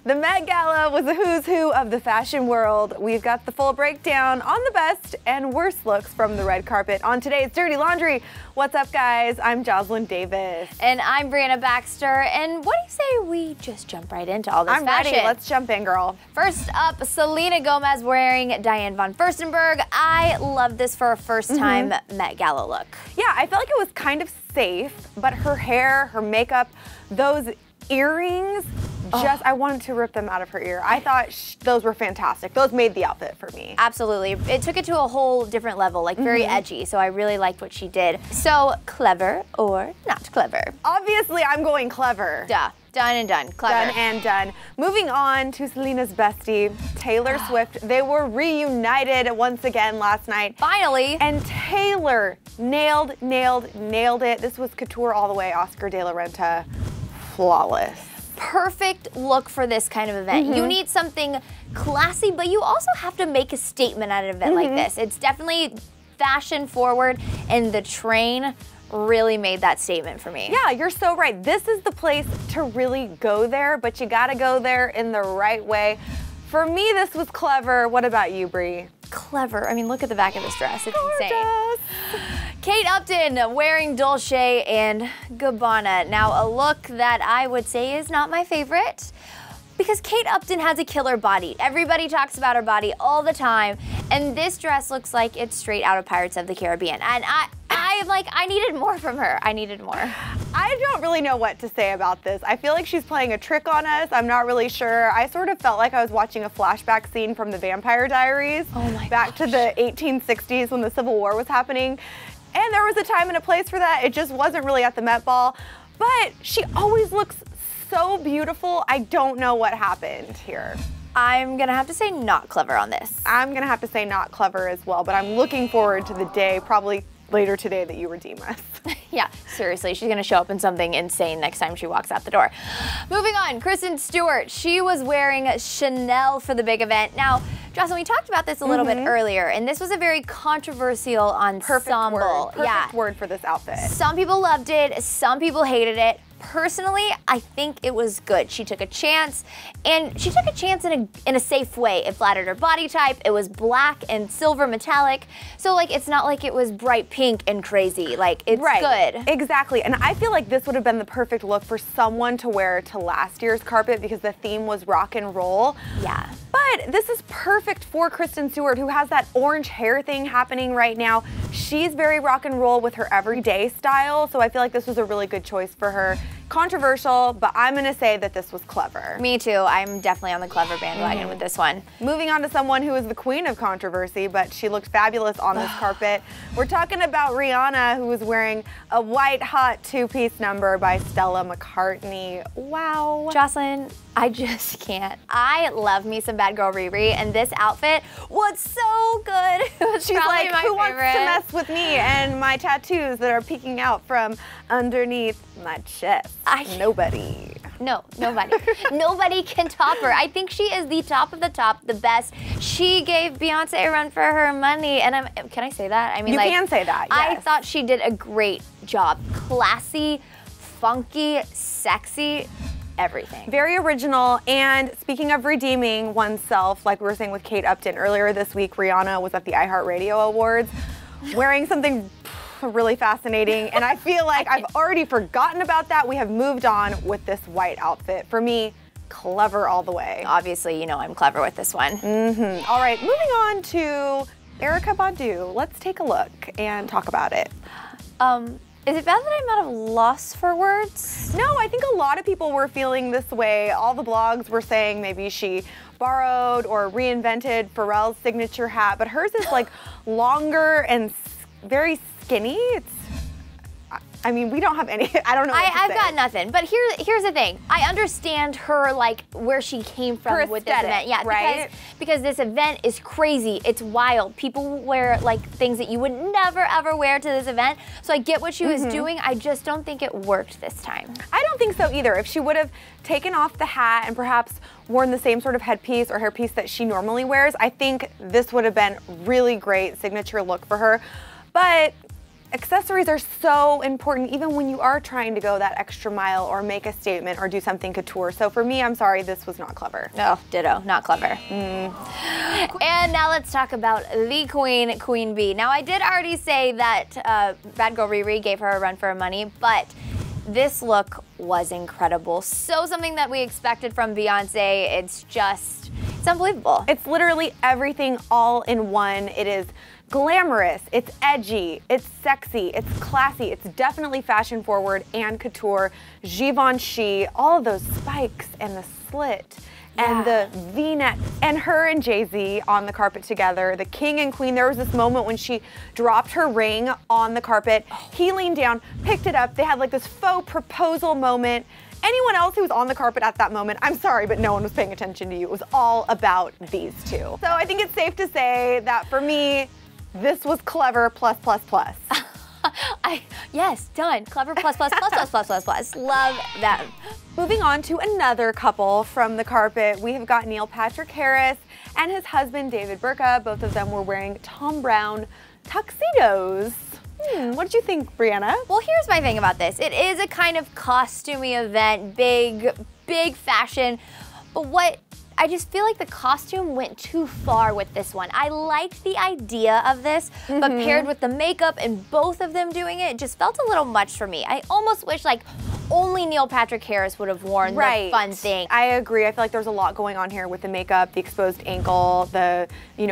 The Met Gala was a who's who of the fashion world. We've got the full breakdown on the best and worst looks from the red carpet on today's Dirty Laundry. What's up, guys? I'm Joslyn Davis. And I'm Brianna Baxter. And what do you say we just jump right into all this fashion? I'm ready. Let's jump in, girl. First up, Selena Gomez wearing Diane von Furstenberg. I love this for a first-time Met Gala look. Yeah, I felt like it was kind of safe, but her hair, her makeup, those earrings, I wanted to rip them out of her ear. I thought those were fantastic. Those made the outfit for me. Absolutely. It took it to a whole different level, like very edgy, so I really liked what she did. So, clever or not clever? Obviously, I'm going clever. Duh. Done and done. Clever. Done and done. Moving on to Selena's bestie, Taylor Swift. They were reunited once again last night. Finally. And Taylor nailed it. This was couture all the way, Oscar de la Renta. Flawless. Perfect look for this kind of event. You need something classy, but you also have to make a statement at an event like this. It's definitely fashion forward, and the train really made that statement for me. Yeah, you're so right. This is the place to really go there, but you gotta go there in the right way. For me, this was clever. What about you, Brie? Clever. I mean, look at the back of this dress. It's gorgeous. Insane. Kate Upton wearing Dolce and Gabbana. Now, a look that I would say is not my favorite, because Kate Upton has a killer body. Everybody talks about her body all the time, and this dress looks like it's straight out of Pirates of the Caribbean. And I needed more from her. I needed more. I don't really know what to say about this. I feel like she's playing a trick on us. I'm not really sure. I sort of felt like I was watching a flashback scene from the Vampire Diaries. Oh my Back to the 1860s when the Civil War was happening. And there was a time and a place for that. It just wasn't really at the Met Ball. But she always looks so beautiful. I don't know what happened here. I'm gonna have to say not clever on this. I'm gonna have to say not clever as well, but I'm looking forward to the day, probably later today, that you redeem us. Yeah, seriously, she's gonna show up in something insane next time she walks out the door. Moving on, Kristen Stewart. She was wearing Chanel for the big event. Now, Jocelyn, we talked about this a little bit earlier, and this was a very controversial ensemble. Perfect word for this outfit. Some people loved it, some people hated it. Personally, I think it was good. She took a chance, and she took a chance in a safe way. It flattered her body type. It was black and silver metallic, so like it's not like it was bright pink and crazy. Like, it's good. Exactly, and I feel like this would have been the perfect look for someone to wear to last year's carpet because the theme was rock and roll. Yeah. But this is perfect for Kristen Stewart, who has that orange hair thing happening right now. She's very rock and roll with her everyday style, so I feel like this was a really good choice for her. Controversial, but I'm gonna say that this was clever. Me too. I'm definitely on the clever bandwagon with this one. Moving on to someone who is the queen of controversy, but she looked fabulous on this carpet. We're talking about Rihanna, who was wearing a white hot two-piece number by Stella McCartney. Wow. Jocelyn, I just can't. I love me some Bad Girl Riri, and this outfit was so good. It was She's probably like, my who favorite. wants to mess with me and my tattoos that are peeking out from underneath my chest? Nobody. No, nobody. Nobody can top her. I think she is the top of the top, the best. She gave Beyonce a run for her money, and can I say that? I mean, you can say that, yes. I thought she did a great job. Classy, funky, sexy, everything. Very original, and speaking of redeeming oneself, like we were saying with Kate Upton earlier this week, Rihanna was at the iHeartRadio Awards wearing something really fascinating, and I feel like I've already forgotten about that. We have moved on with this white outfit. For me, clever all the way. Obviously, you know I'm clever with this one. All right, moving on to Erykah Badu. Let's take a look and talk about it. Is it bad that I'm out of loss for words? No, I think a lot of people were feeling this way. All the blogs were saying maybe she borrowed or reinvented Pharrell's signature hat, but hers is like longer and very skinny. I mean, we don't have any, I don't know what to say. I've got nothing, but here's the thing. I understand her, like, where she came from with this event. Yeah, right? Because this event is crazy. It's wild. People wear, like, things that you would never, ever wear to this event. So I get what she was doing. I just don't think it worked this time. I don't think so either. If she would have taken off the hat and perhaps worn the same sort of headpiece or hairpiece that she normally wears, I think this would have been really great signature look for her. But accessories are so important even when you are trying to go that extra mile or make a statement or do something couture. So for me, I'm sorry, this was not clever. No, ditto, not clever. And now let's talk about the queen, Queen Bee. Now I did already say that Bad Girl Riri gave her a run for her money, but this look was incredible. So something that we expected from Beyonce. It's unbelievable. It's literally everything all in one. It is glamorous, it's edgy, it's sexy, it's classy, it's definitely fashion forward and couture, Givenchy, all of those spikes and the slit and the V-neck, and her and Jay-Z on the carpet together, the king and queen. There was this moment when she dropped her ring on the carpet, he leaned down, picked it up, they had like this faux proposal moment. Anyone else who was on the carpet at that moment, I'm sorry, but no one was paying attention to you. It was all about these two. So I think it's safe to say that for me, this was clever plus plus plus. Yes, done. Clever plus plus plus plus plus plus plus. Love them. Moving on to another couple from the carpet, we have got Neil Patrick Harris and his husband David Burtka. Both of them were wearing Tom Brown tuxedos. What did you think, Brianna? Well, here's my thing about this. It is a kind of costumey event, big fashion, but I just feel like the costume went too far with this one. I liked the idea of this, but paired with the makeup and both of them doing it just felt a little much for me. I almost wish like only Neil Patrick Harris would have worn the fun thing. I agree. I feel like there's a lot going on here with the makeup, the exposed ankle, the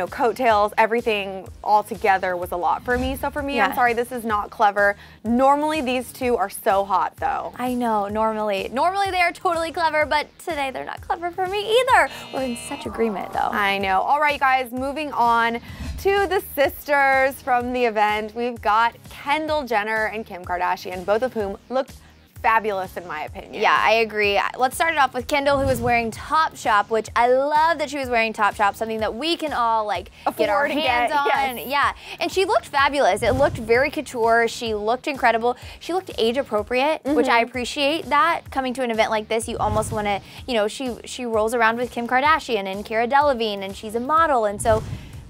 coattails, everything all together was a lot for me. So for me, I'm sorry, this is not clever. Normally these two are so hot though. I know, normally they are totally clever, but today they're not clever for me either. We're in such agreement though. I know. All right, guys, moving on to the sisters from the event. We've got Kendall Jenner and Kim Kardashian, both of whom looked fabulous in my opinion. Yeah, I agree. Let's start it off with Kendall, who was wearing Topshop, which I love that she was wearing Topshop, something that we can all like get our hands on. Yes. Yeah, and she looked fabulous. It looked very couture. She looked incredible. She looked age appropriate, which I appreciate that. Coming to an event like this, you almost want to, she rolls around with Kim Kardashian and Cara Delevingne, and she's a model, and so.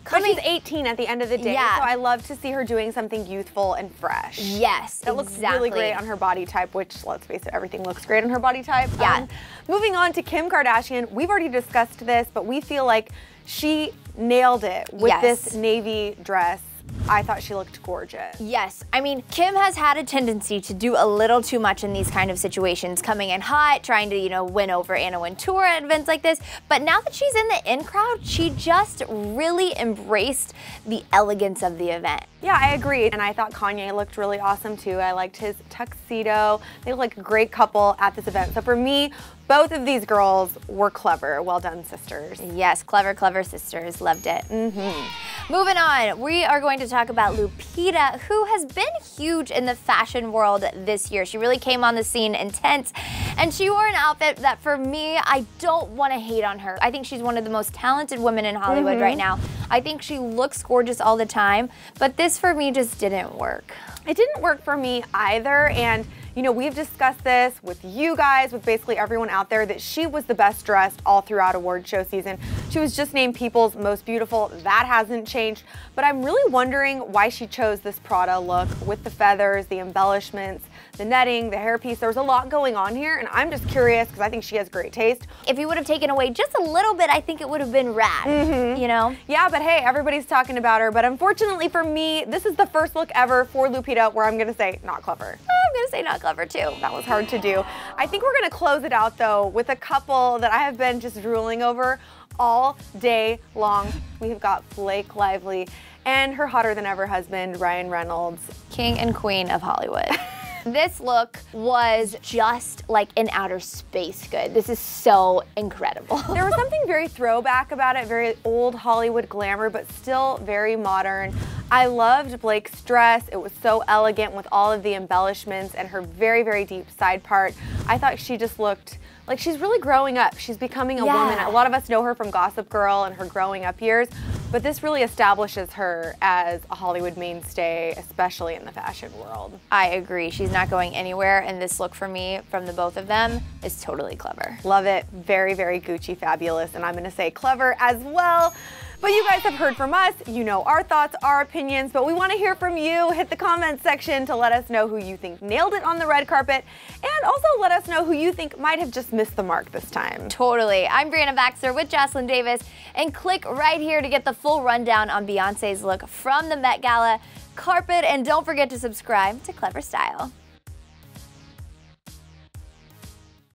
But she's 18 at the end of the day, so I love to see her doing something youthful and fresh. Yes, It looks really great on her body type, which, let's face it, everything looks great on her body type. Yeah. Moving on to Kim Kardashian, we've already discussed this, but we feel like she nailed it with this navy dress. I thought she looked gorgeous. Yes, I mean, Kim has had a tendency to do a little too much in these kind of situations, coming in hot, trying to, win over Anna Wintour at events like this. But now that she's in the in crowd, she just really embraced the elegance of the event. Yeah, I agree. And I thought Kanye looked really awesome too. I liked his tuxedo. They look like a great couple at this event. So for me, both of these girls were clever. Well done, sisters. Yes, clever sisters. Loved it. Moving on, we are going to talk about Lupita, who has been huge in the fashion world this year. She really came on the scene intense, and she wore an outfit that for me, I don't want to hate on her. I think she's one of the most talented women in Hollywood right now. I think she looks gorgeous all the time, but this for me just didn't work. It didn't work for me either, and we've discussed this with you guys, with basically everyone out there, that she was the best dressed all throughout award show season. She was just named People's Most Beautiful. That hasn't changed, but I'm really wondering why she chose this Prada look with the feathers, the embellishments, the netting, the hairpiece. There was a lot going on here, and I'm just curious because I think she has great taste. If you would have taken away just a little bit, I think it would have been rad, Yeah, but hey, everybody's talking about her, but unfortunately for me, this is the first look ever for Lupita where I'm gonna say not clever. I'm gonna say not clever too. That was hard to do. I think we're gonna close it out though with a couple that I have been just drooling over all day long. We have got Blake Lively and her hotter than ever husband, Ryan Reynolds. King and queen of Hollywood. This look was just like in outer space good. This is so incredible. There was something very throwback about it, very old Hollywood glamour, but still very modern. I loved Blake's dress. It was so elegant with all of the embellishments and her very, very deep side part. I thought she just looked like she's really growing up. She's becoming a woman. A lot of us know her from Gossip Girl and her growing up years, but this really establishes her as a Hollywood mainstay, especially in the fashion world. I agree. She's not going anywhere, and this look for me, from the both of them, is totally clever. Love it. Very, very Gucci fabulous, and I'm gonna say clever as well. But you guys have heard from us. You know our thoughts, our opinions, but we want to hear from you. Hit the comments section to let us know who you think nailed it on the red carpet, and also let us know who you think might have just missed the mark this time. Totally. I'm Brianna Baxter with Joslyn Davis, and click right here to get the full rundown on Beyonce's look from the Met Gala carpet, and don't forget to subscribe to Clevver Style.